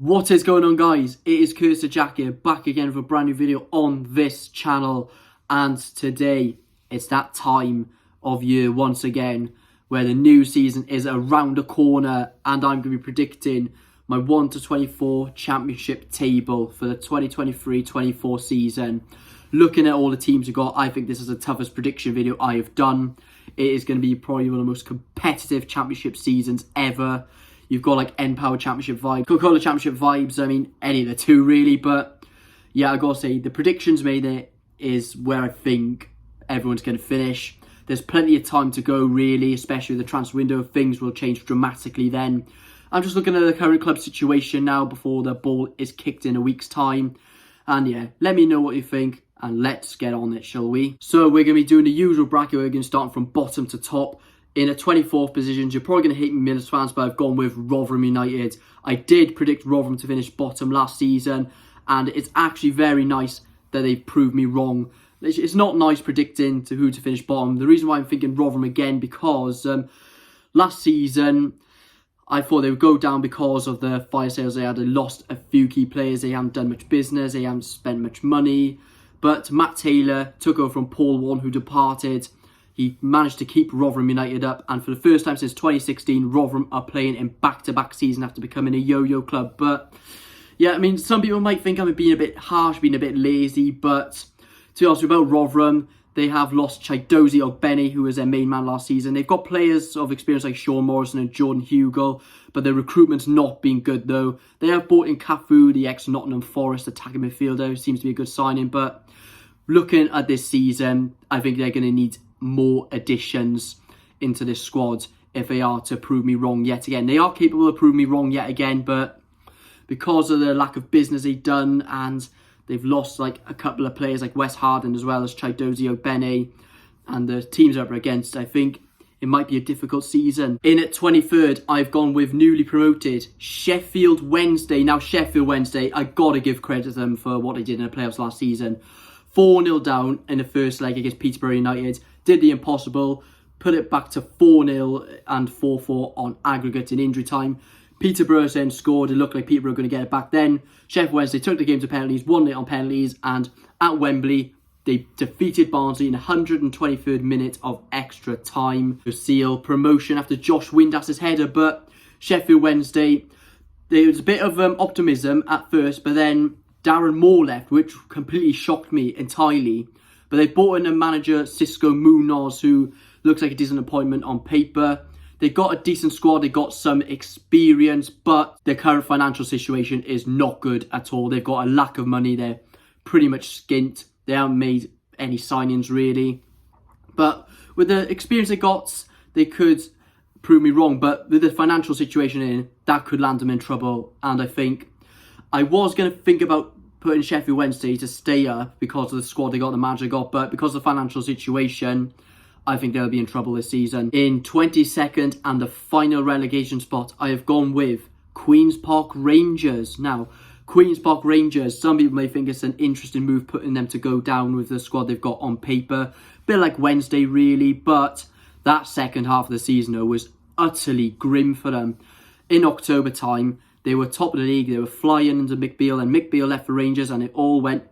What is going on, guys? It is Cursor Jack here, back again with a brand new video on this channel. And today, it's that time of year once again where the new season is around the corner, and I'm going to be predicting my 1 to 24 championship table for the 2023-24 season. Looking at all the teams we've got, I think this is the toughest prediction video I have done. It is going to be probably one of the most competitive championship seasons ever. You've got like N-Power Championship vibes, Coca-Cola Championship vibes. I mean, any of the two really. But yeah, I got to say, the predictions made it is where I think everyone's going to finish. There's plenty of time to go really, especially with the transfer window. Things will change dramatically then. I'm just looking at the current club situation now before the ball is kicked in a week's time. And yeah, let me know what you think and let's get on it, shall we? So we're going to be doing the usual bracket. We're going to start from bottom to top. In a 24th position, you're probably going to hate me, Middlesbrough fans, but I've gone with Rotherham United. I did predict Rotherham to finish bottom last season, and it's actually very nice that they've proved me wrong. It's not nice predicting to who to finish bottom. The reason why I'm thinking Rotherham again, because last season, I thought they would go down because of the fire sales they had. They lost a few key players. They haven't done much business. They haven't spent much money. But Matt Taylor took over from Paul Warne, who departed. He managed to keep Rotherham United up, and for the first time since 2016, Rotherham are playing in back-to-back season after becoming a yo-yo club. But yeah, I mean, some people might think I'm being a bit harsh, being a bit lazy, but to be honest about Rotherham, they have lost Chidozie Ogbene, who was their main man last season. They've got players of experience like Sean Morrison and Jordan Hugill, but their recruitment's not been good though. They have bought in Cafu, the ex-Nottingham Forest attacking midfielder, who seems to be a good signing, but looking at this season, I think they're going to need more additions into this squad if they are to prove me wrong yet again. They are capable of proving me wrong yet again, but because of the lack of business they've done, and they've lost like a couple of players like Wes Harden as well as Chidozie Ogbene, and the teams they're up against, I think it might be a difficult season. In at 23rd, I've gone with newly promoted Sheffield Wednesday. Now, Sheffield Wednesday, I got to give credit to them for what they did in the playoffs last season. 4-0 down in the first leg against Peterborough United. Did the impossible, put it back to 4-0 and 4-4 on aggregate in injury time. Peterborough then scored. It looked like Peterborough were going to get it back then. Sheffield Wednesday took the game to penalties, won it on penalties, and at Wembley, they defeated Barnsley in the 123rd minute of extra time to seal promotion after Josh Windas's header. But Sheffield Wednesday, there was a bit of optimism at first, but then Darren Moore left, which completely shocked me entirely. But they've brought in a manager, Cisco Munoz, who looks like a decent appointment on paper. They've got a decent squad, they've got some experience, but their current financial situation is not good at all. They've got a lack of money, they're pretty much skint. They haven't made any signings really. But with the experience they got, they could prove me wrong. But with the financial situation in, that could land them in trouble. And I think I was going to think about putting Sheffield Wednesday to stay up because of the squad they got, the manager got, but because of the financial situation, I think they'll be in trouble this season. In 22nd and the final relegation spot, I have gone with Queen's Park Rangers. Now, Queen's Park Rangers, some people may think it's an interesting move putting them to go down with the squad they've got on paper. A bit like Wednesday really, but that second half of the season though was utterly grim for them. In October time, they were top of the league, they were flying under McBeal, and McBeal left for Rangers and it all went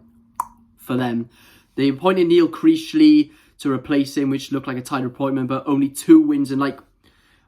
for them. They appointed Neil Creashley to replace him, which looked like a title appointment, but only 2 wins in like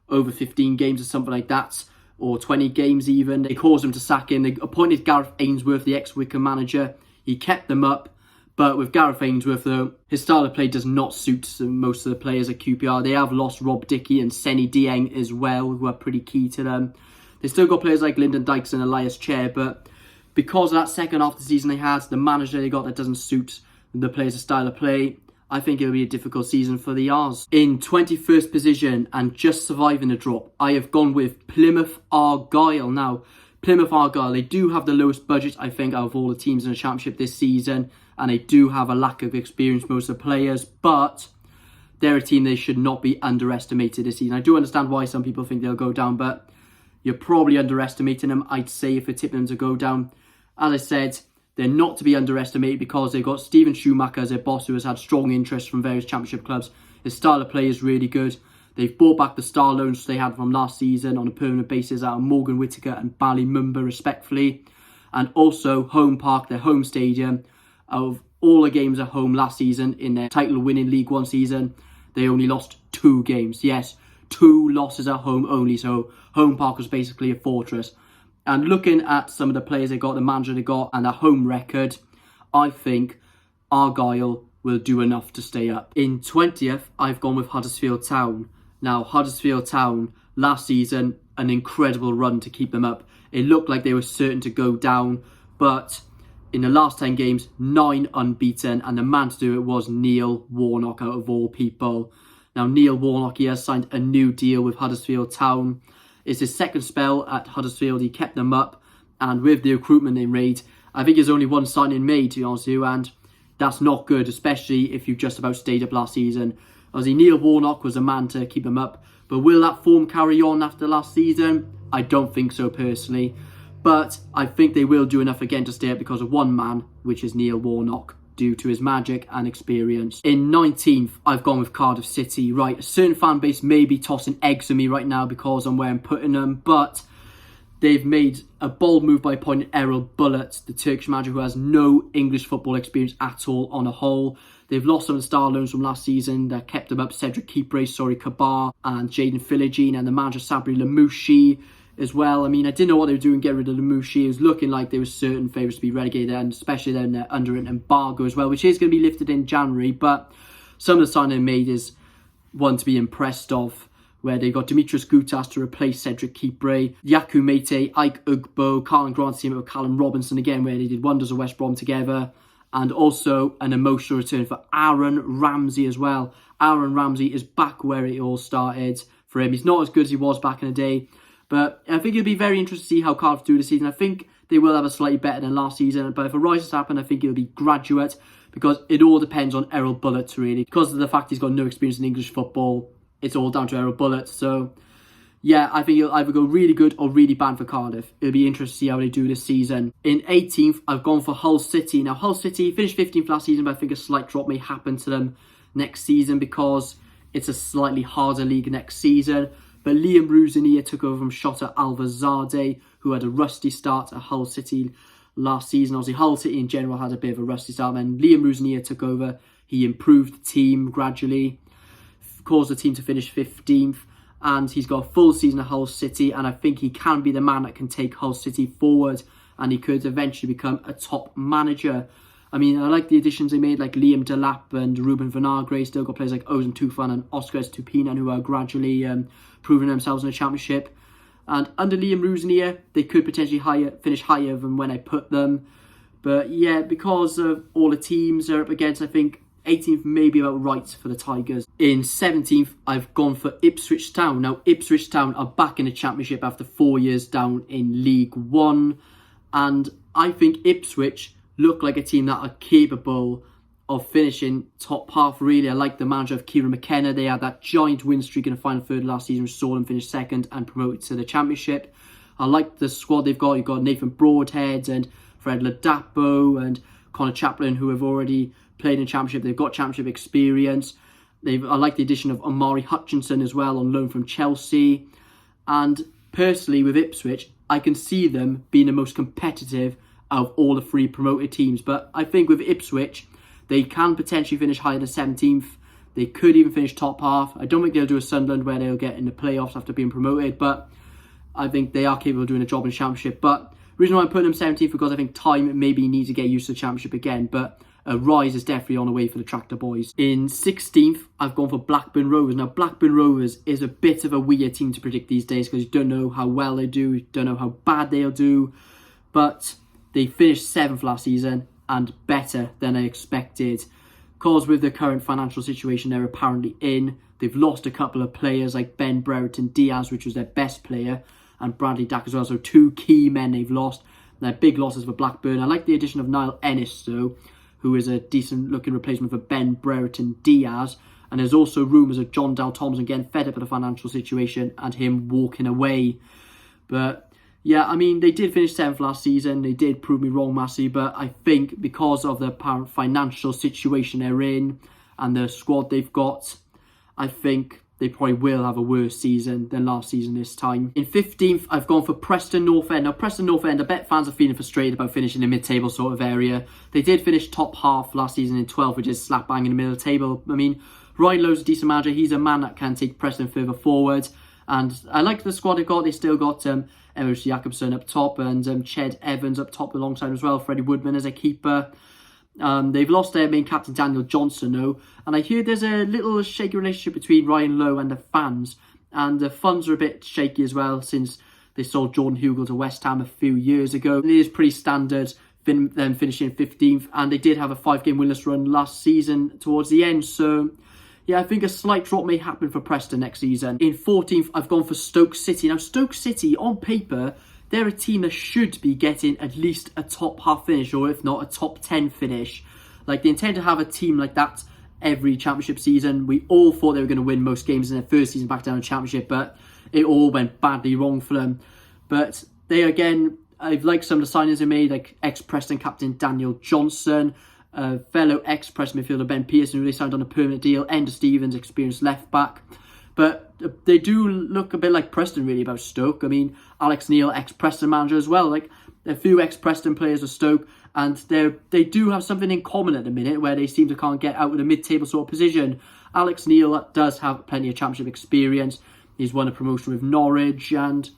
over 15 games or something like that, or 20 games even. They caused him to sack him. They appointed Gareth Ainsworth, the ex-Wycombe manager. He kept them up, but with Gareth Ainsworth though, his style of play does not suit most of the players at QPR. They have lost Rob Dickey and Senny Dieng as well, who are pretty key to them. They still got players like Lyndon Dykes and Elias Chair, but because of that second half of the season they had, the manager they got that doesn't suit the players' style of play, I think it'll be a difficult season for the R's. In 21st position and just surviving the drop, I have gone with Plymouth Argyle. Now, Plymouth Argyle, they do have the lowest budget, I think, out of all the teams in the Championship this season, and they do have a lack of experience, most of the players, but they're a team they should not be underestimated this season. I do understand why some people think they'll go down, but you're probably underestimating them, I'd say, if you're tipping them to go down. As I said, they're not to be underestimated because they've got Steven Schumacher as their boss, who has had strong interest from various Championship clubs. His style of play is really good. They've brought back the star loans they had from last season on a permanent basis out of Morgan Whittaker and Ballymumba respectfully. And also Home Park, their home stadium. Out of all the games at home last season in their title-winning League One season, they only lost 2 games. Yes, 2 losses at home only. So Home Park was basically a fortress. And looking at some of the players they got, the manager they got, and their home record, I think Argyle will do enough to stay up. In 20th, I've gone with Huddersfield Town. Now, Huddersfield Town, last season, an incredible run to keep them up. It looked like they were certain to go down, but in the last 10 games, 9 unbeaten, and the man to do it was Neil Warnock, out of all people. Now, Neil Warnock, he has signed a new deal with Huddersfield Town. It's his second spell at Huddersfield. He kept them up, and with the recruitment they made, I think there's only one signing made, to be honest with you, and that's not good, especially if you just about stayed up last season. Obviously, Neil Warnock was a man to keep them up, but will that form carry on after last season? I don't think so, personally. But I think they will do enough again to stay up because of one man, which is Neil Warnock, due to his magic and experience. In 19th, I've gone with Cardiff City. Right, a certain fan base may be tossing eggs at me right now because I'm where I'm putting them, but they've made a bold move by appointing Errol Bullitt, the Turkish manager who has no English football experience at all on a whole. They've lost some of the star loans from last season that kept them up, Cedric Kipre, Sori Kabar, and Jaden Philogene, and the manager Sabri Lamouchi as well. I mean, I didn't know what they were doing getting rid of Lamouchi. It was looking like there were certain favourites to be relegated, and especially then they're under an embargo as well, which is going to be lifted in January. But some of the signing they made is one to be impressed of, where they got Demetrius Goutas to replace Cedric Kipre, Yaku Mete, Ike Ugbo, Carlin Grant team with Callum Robinson again, where they did wonders at West Brom together, and also an emotional return for Aaron Ramsey as well. Aaron Ramsey is back where it all started for him. He's not as good as he was back in the day, but I think it'll be very interesting to see how Cardiff do this season. I think they will have a slightly better than last season, but if a rise has happened, I think it'll be graduate, because it all depends on Errol Bullitt, really. Because of the fact he's got no experience in English football, it's all down to Errol Bullitt. So, yeah, I think it'll either go really good or really bad for Cardiff. It'll be interesting to see how they do this season. In 18th, I've gone for Hull City. Now, Hull City finished 15th last season, but I think a slight drop may happen to them next season because it's a slightly harder league next season. But Liam Ruzania took over from Shota Alvazade, who had a rusty start at Hull City last season. Obviously, Hull City in general had a bit of a rusty start. Then Liam Ruzania took over. He improved the team gradually, caused the team to finish 15th. And he's got a full season at Hull City. And I think he can be the man that can take Hull City forward. And he could eventually become a top manager. I mean, I like the additions they made, like Liam Delap and Ruben Vinagre. Still got players like Ozan Tufan and Oscar Estupinan, who are gradually proving themselves in the Championship. And under Liam Ruzania, they could potentially finish higher than when I put them. But yeah, because of all the teams they're up against, I think 18th may be about right for the Tigers. In 17th, I've gone for Ipswich Town. Now, Ipswich Town are back in the Championship after 4 years down in League One. And I think Ipswich look like a team that are capable of finishing top half, really. I like the manager of Kieran McKenna. They had that giant win streak in the final third last season, which saw them finish second and promoted to the Championship. I like the squad they've got. You've got Nathan Broadhead and Fred Ladapo and Connor Chaplin, who have already played in Championship. They've got Championship experience. I like the addition of Omari Hutchinson as well, on loan from Chelsea. And personally, with Ipswich, I can see them being the most competitive out of all the 3 promoted teams. But I think with Ipswich, they can potentially finish higher than 17th. They could even finish top half. I don't think they'll do a Sunderland where they'll get in the playoffs after being promoted, but I think they are capable of doing a job in the Championship. But the reason why I'm putting them 17th, because I think time maybe needs to get used to the Championship again, but a rise is definitely on the way for the Tractor Boys. In 16th, I've gone for Blackburn Rovers. Now, Blackburn Rovers is a bit of a weird team to predict these days because you don't know how well they do, you don't know how bad they'll do, but they finished 7th last season and better than I expected. Because with the current financial situation they're apparently in, they've lost a couple of players like Ben Brereton Diaz, which was their best player, and Bradley Dack as well. So 2 key men they've lost. They're big losses for Blackburn. I like the addition of Niall Ennis, though, who is a decent looking replacement for Ben Brereton Diaz. And there's also rumours of John Dal Thompson getting fed up with the financial situation and him walking away. But yeah, I mean, they did finish 7th last season. They did prove me wrong massively, but I think because of the apparent financial situation they're in and the squad they've got, I think they probably will have a worse season than last season this time. In 15th, I've gone for Preston North End. Now, Preston North End, I bet fans are feeling frustrated about finishing in the mid-table sort of area. They did finish top half last season in 12th, which is slap bang in the middle of the table. I mean, Ryan Lowe's a decent manager. He's a man that can take Preston further forward. And I like the squad they've got. They still got Emmerich Jakobsen up top and Ched Evans up top alongside as well. Freddie Woodman as a keeper. They've lost their main captain Daniel Johnson though, and I hear there's a little shaky relationship between Ryan Lowe and the fans, and the funds are a bit shaky as well since they sold Jordan Hugill to West Ham a few years ago. It is pretty standard them finishing 15th, and they did have a 5-game winless run last season towards the end, so yeah, I think a slight drop may happen for Preston next season. In 14th, I've gone for Stoke City. Now, Stoke City, on paper, they're a team that should be getting at least a top half finish, or if not a top 10 finish. Like, they intend to have a team like that every championship season. We all thought they were going to win most games in their first season back down in the championship, but it all went badly wrong for them. But they, again, I've liked some of the signings they made, like ex-Preston captain Daniel Johnson, fellow ex-Preston midfielder Ben Pearson, who they signed on a permanent deal, Ender Stevens, experienced left-back. But they do look a bit like Preston, really, about Stoke. I mean, Alex Neil, ex-Preston manager as well. Like, a few ex-Preston players of Stoke, and they do have something in common at the minute where they seem to can't get out of a mid-table sort of position. Alex Neil does have plenty of championship experience. He's won a promotion with Norwich. And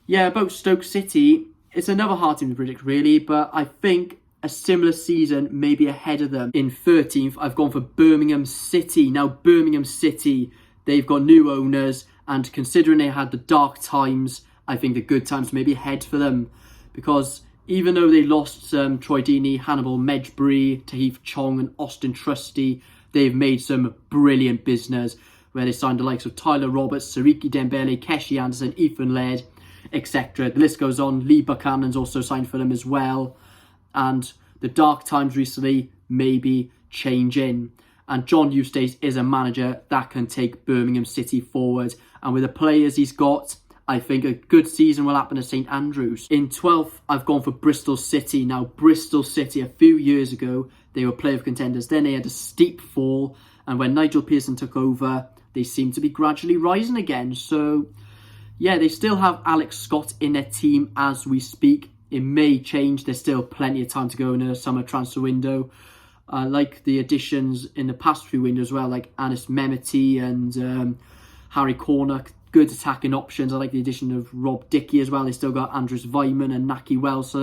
yeah, about Stoke City, it's another hard team to predict, really, but I think a similar season may be ahead of them. In 13th, I've gone for Birmingham City. Now, Birmingham City, they've got new owners, and considering they had the dark times, I think the good times may be ahead for them. Because even though they lost Troy Deeney, Hannibal Medjbury, Tahith Chong and Austin Trusty, they've made some brilliant business where they signed the likes of Tyler Roberts, Sariki Dembele, Keshi Anderson, Ethan Laird, etc. The list goes on. Lee Buchanan's also signed for them as well. And the dark times recently may be changing. And John Eustace is a manager that can take Birmingham City forward. And with the players he's got, I think a good season will happen at St Andrews. In 12th, I've gone for Bristol City. Now, Bristol City, a few years ago, they were playoff contenders. Then they had a steep fall. And when Nigel Pearson took over, they seem to be gradually rising again. So, yeah, they still have Alex Scott in their team as we speak. It may change. There's still plenty of time to go in the summer transfer window. I like the additions in the past few windows as well, like Anis Mehmeti and Harry Cornock. Good attacking options. I like the addition of Rob Dickey as well. They still got Andrews Weimann and Naki Wells.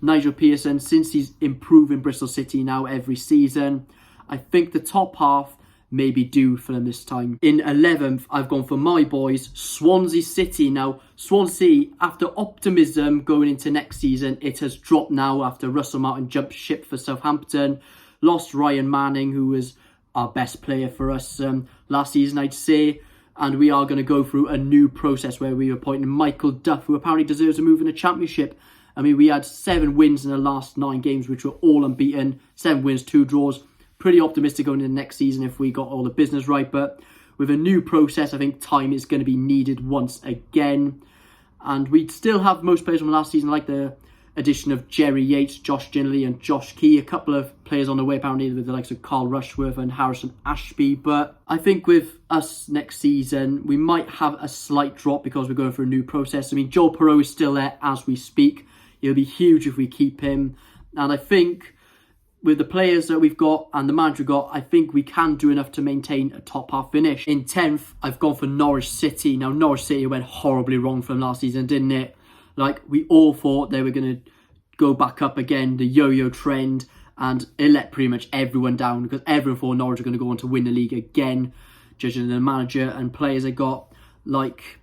Nigel Pearson, since he's improving Bristol City now every season, I think the top half may be due for them this time. In 11th, I've gone for my boys, Swansea City. Now, Swansea, after optimism going into next season, it has dropped now after Russell Martin jumped ship for Southampton. Lost Ryan Manning, who was our best player for us last season, I'd say. And we are going to go through a new process where we are appointing Michael Duff, who apparently deserves a move in the Championship. I mean, we had 7 wins in the last 9 games, which were all unbeaten. 7 wins, 2 draws. Pretty optimistic going into the next season if we got all the business right. But with a new process, I think time is going to be needed once again. And we still have most players from last season, like the addition of Jerry Yates, Josh Ginley and Josh Key. A couple of players on the way, apparently, with the likes of Carl Rushworth and Harrison Ashby. But I think with us next season, we might have a slight drop because we're going through a new process. I mean, Joel Perreault is still there as we speak. It'll be huge if we keep him. And I think with the players that we've got and the manager we've got, I think we can do enough to maintain a top half finish. In 10th, I've gone for Norwich City. Now, Norwich City went horribly wrong from last season, didn't it? Like, we all thought they were going to go back up again, the yo-yo trend, and it let pretty much everyone down because everyone thought Norwich were going to go on to win the league again, judging the manager and players they got. Like,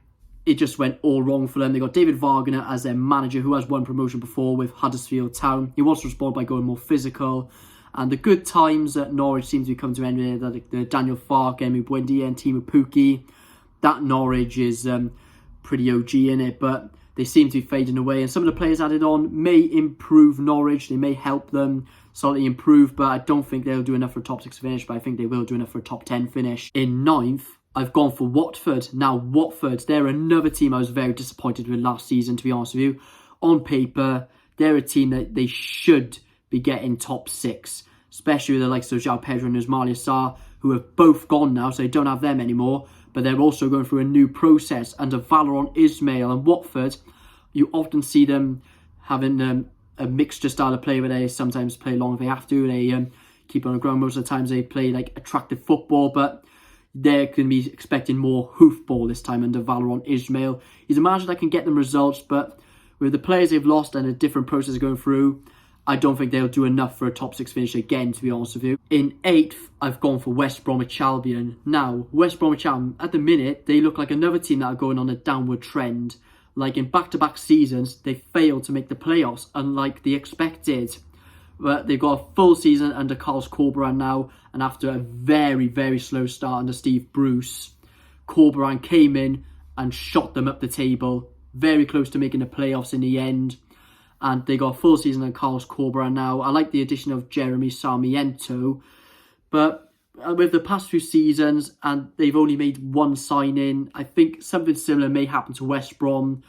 it just went all wrong for them. They got David Wagner as their manager, who has won promotion before with Huddersfield Town. He wants to respond by going more physical. And the good times at Norwich seem to be coming to an end. Like the Daniel Farke, Emi Buendia and Timo Pukki. That Norwich is pretty OG in it, but they seem to be fading away. And some of the players added on may improve Norwich. They may help them slightly improve, but I don't think they'll do enough for a top 6 finish, but I think they will do enough for a top 10 finish. In 9th, I've gone for Watford. Now, Watford, they're another team I was very disappointed with last season, to be honest with you. On paper, they're a team that they should be getting top 6, especially with the likes of João Pedro and Ismail Sarr, who have both gone now, so they don't have them anymore. but they're also going through a new process under Valérien Ismaël. And Watford, you often see them having a mixture style of play where they sometimes play long if they have to. They keep on the ground most of the times. They play like attractive football, but they're going to be expecting more hoofball this time under Valérien Ismaël. He's a manager that can get them results, but with the players they've lost and a different process going through, I don't think they'll do enough for a top 6 finish again, to be honest with you. In 8th, I've gone for West Bromwich Albion. Now, West Bromwich Albion, at the minute, they look like another team that are going on a downward trend. Like in back-to-back seasons, they failed to make the playoffs, unlike the expected. But they've got a full season under Carlos Corberán now, and after a very, very slow start under Steve Bruce, Corberán came in and shot them up the table, very close to making the playoffs in the end. And they got a full season under Carlos Corberán now. I like the addition of Jeremy Sarmiento, but with the past few seasons, and they've only made one signing, I think something similar may happen to West Brom,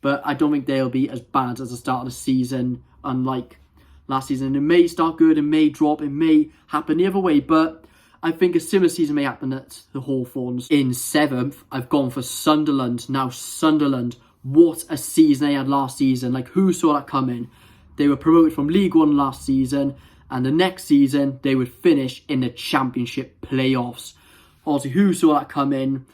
but I don't think they'll be as bad as the start of the season, unlike last season. It may start good, it may drop, it may happen the other way, but I think a similar season may happen at the Hawthorns. In 7th, I've gone for Sunderland. Now, Sunderland, what a season they had last season. Like, who saw that coming? They were promoted from League One last season, and the next season they would finish in the Championship playoffs. Obviously, who saw that coming?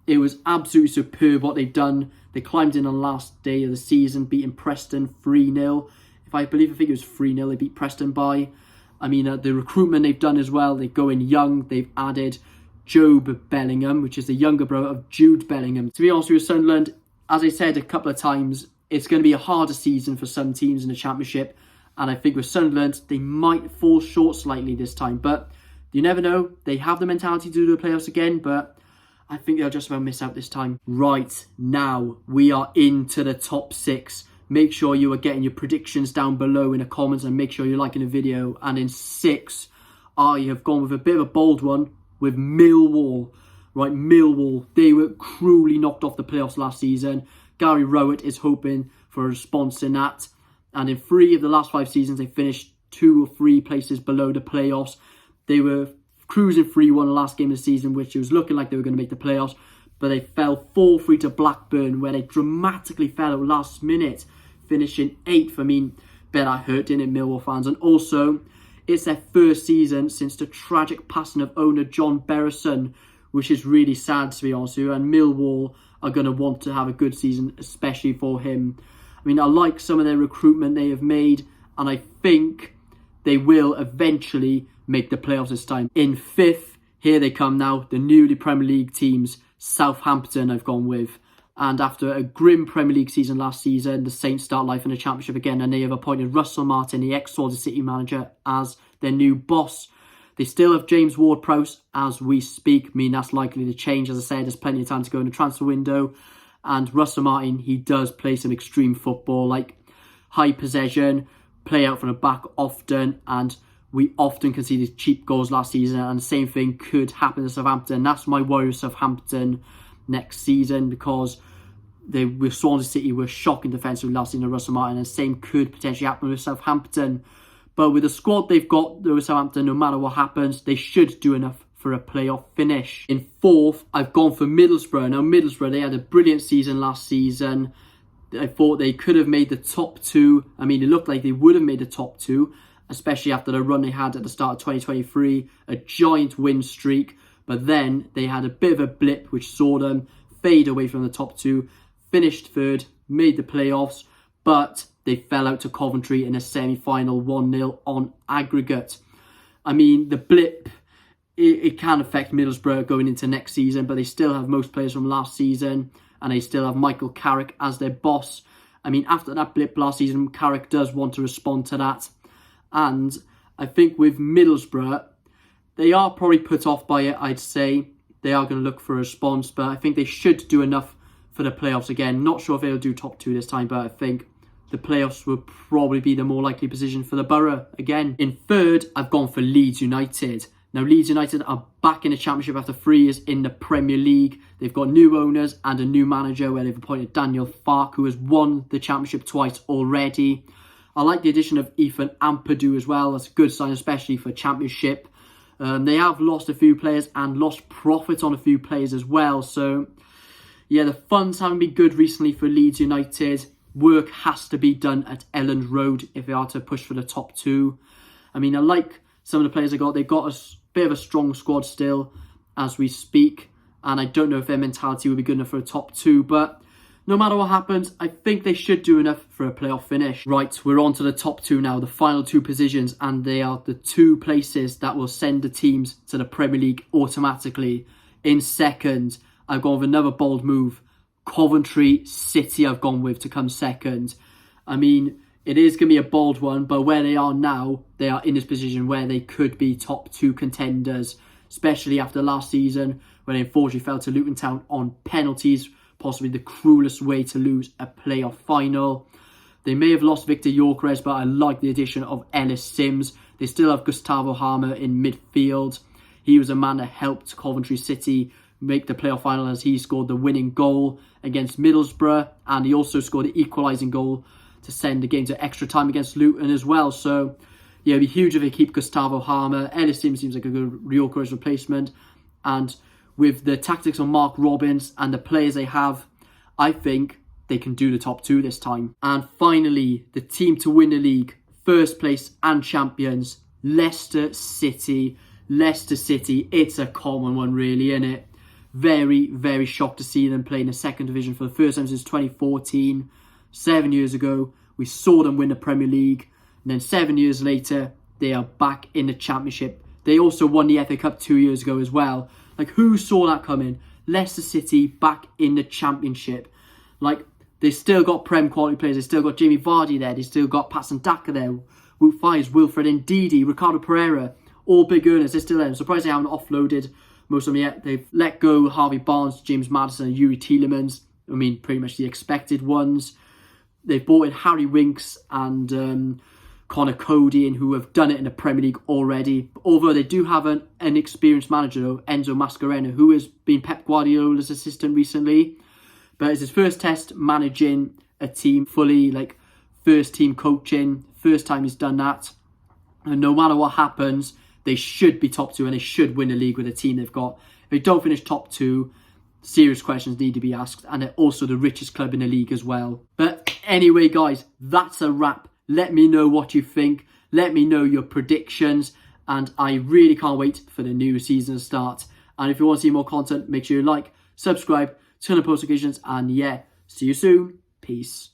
It was absolutely superb what they've done. They climbed in on the last day of the season, beating Preston 3-0. I think it was 3-0 they beat Preston by. I mean, the recruitment they've done as well. They go in young. They've added Jobe Bellingham, which is the younger brother of Jude Bellingham. To be honest with you, Sunderland, as I said a couple of times, it's going to be a harder season for some teams in the Championship. And I think with Sunderland, they might fall short slightly this time. But you never know. They have the mentality to do the playoffs again, but I think they'll just about miss out this time. Right, now we are into the top 6. Make sure you are getting your predictions down below in the comments, and make sure you're liking the video. And in 6, I have gone with a bit of a bold one with Millwall. Right, Millwall, they were cruelly knocked off the playoffs last season. Gary Rowett is hoping for a response in that. And in 3 of the last 5 seasons, they finished 2 or 3 places below the playoffs. They were cruising 3-1 the last game of the season, which it was looking like they were going to make the playoffs. But they fell 4-3 to Blackburn, where they dramatically fell at last minute, finishing 8th. I mean, bet that hurt, didn't it, Millwall fans? And also, it's their first season since the tragic passing of owner John Berrison, which is really sad, to be honest with you. And Millwall are going to want to have a good season, especially for him. I mean, I like some of their recruitment they have made, and I think they will eventually make the playoffs this time. In 5th, here they come now, the newly Premier League teams. Southampton I've gone with. And after a grim Premier League season last season, the Saints start life in the Championship again, and they have appointed Russell Martin, the ex-Swansea City manager, as their new boss. They still have James Ward-Prowse as we speak. I mean, that's likely to change. As I said, there's plenty of time to go in the transfer window. And Russell Martin, he does play some extreme football, like high possession, play out from the back often, and we often conceded cheap goals last season, and the same thing could happen to Southampton. That's my worry with Southampton next season, because they with Swansea City were shocking defensively last season to Russell Martin, and the same could potentially happen with Southampton. But with the squad they've got with Southampton, no matter what happens, they should do enough for a playoff finish. In 4th, I've gone for Middlesbrough. Now, Middlesbrough, they had a brilliant season last season. I thought they could have made the top 2. I mean, it looked like they would have made the top 2, especially after the run they had at the start of 2023, a giant win streak. But then they had a bit of a blip, which saw them fade away from the top 2, finished 3rd, made the playoffs, but they fell out to Coventry in a semi-final 1-0 on aggregate. I mean, the blip, it can affect Middlesbrough going into next season, but they still have most players from last season, and they still have Michael Carrick as their boss. I mean, after that blip last season, Carrick does want to respond to that. And I think with Middlesbrough, they are probably put off by it, I'd say. They are going to look for a response, but I think they should do enough for the playoffs again. Not sure if they'll do top 2 this time, but I think the playoffs will probably be the more likely position for the Borough again. In 3rd, I've gone for Leeds United. Now, Leeds United are back in the Championship after 3 years in the Premier League. They've got new owners and a new manager, where they've appointed Daniel Farke, who has won the Championship twice already. I like the addition of Ethan Ampadu as well. That's a good sign, especially for Championship. They have lost a few players and lost profit on a few players as well. So, yeah, the funds haven't been good recently for Leeds United. Work has to be done at Elland Road if they are to push for the top 2. I mean, I like some of the players they got. They've got a bit of a strong squad still as we speak. And I don't know if their mentality will be good enough for a top 2. But no matter what happens, I think they should do enough for a playoff finish. Right, we're on to the top 2 now, the final 2 positions. And they are the 2 places that will send the teams to the Premier League automatically. In second, I've gone with another bold move. Coventry City I've gone with to come second. I mean, it is going to be a bold one, but where they are now, they are in this position where they could be top 2 contenders, especially after last season when they unfortunately fell to Luton Town on penalties, possibly the cruelest way to lose a playoff final. They may have lost Victor Gyökeres, but I like the addition of Ellis Sims. They still have Gustavo Hamer in midfield. He was a man that helped Coventry City make the playoff final as he scored the winning goal against Middlesbrough, and he also scored the equalising goal to send the game to extra time against Luton as well. So, yeah, it'd be huge if they keep Gustavo Hamer. Ellis Sims seems like a good Gyökeres replacement, and with the tactics of Mark Robbins and the players they have, I think they can do the top 2 this time. And finally, the team to win the league, first place and champions, Leicester City. Leicester City, it's a common one really, isn't it? Very, very shocked to see them play in the second division for the first time since 2014. 7 years ago, we saw them win the Premier League. And then 7 years later, they are back in the Championship. They also won the FA Cup 2 years ago as well. Like, who saw that coming? Leicester City back in the Championship. Like, they still got Prem quality players. They still got Jamie Vardy there. They still got Patson Daka there. Wout Faes, Wilfred Ndidi, Ricardo Pereira. All big earners. They're still there. I'm surprised they haven't offloaded most of them yet. They've let go Harvey Barnes, James Maddison and Yuri Tielemans. I mean, pretty much the expected ones. They've brought in Harry Winks and Connor Cody in, who have done it in the Premier League already. Although they do have an experienced manager, though, Enzo Mascherano, who has been Pep Guardiola's assistant recently. But it's his first test managing a team fully, like first team coaching. First time he's done that. And no matter what happens, they should be top 2 and they should win the league with the team they've got. If they don't finish top 2, serious questions need to be asked. And they're also the richest club in the league as well. But anyway, guys, that's a wrap. Let me know what you think. Let me know your predictions. And I really can't wait for the new season to start. And if you want to see more content, make sure you like, subscribe, turn on post notifications. And yeah, see you soon. Peace.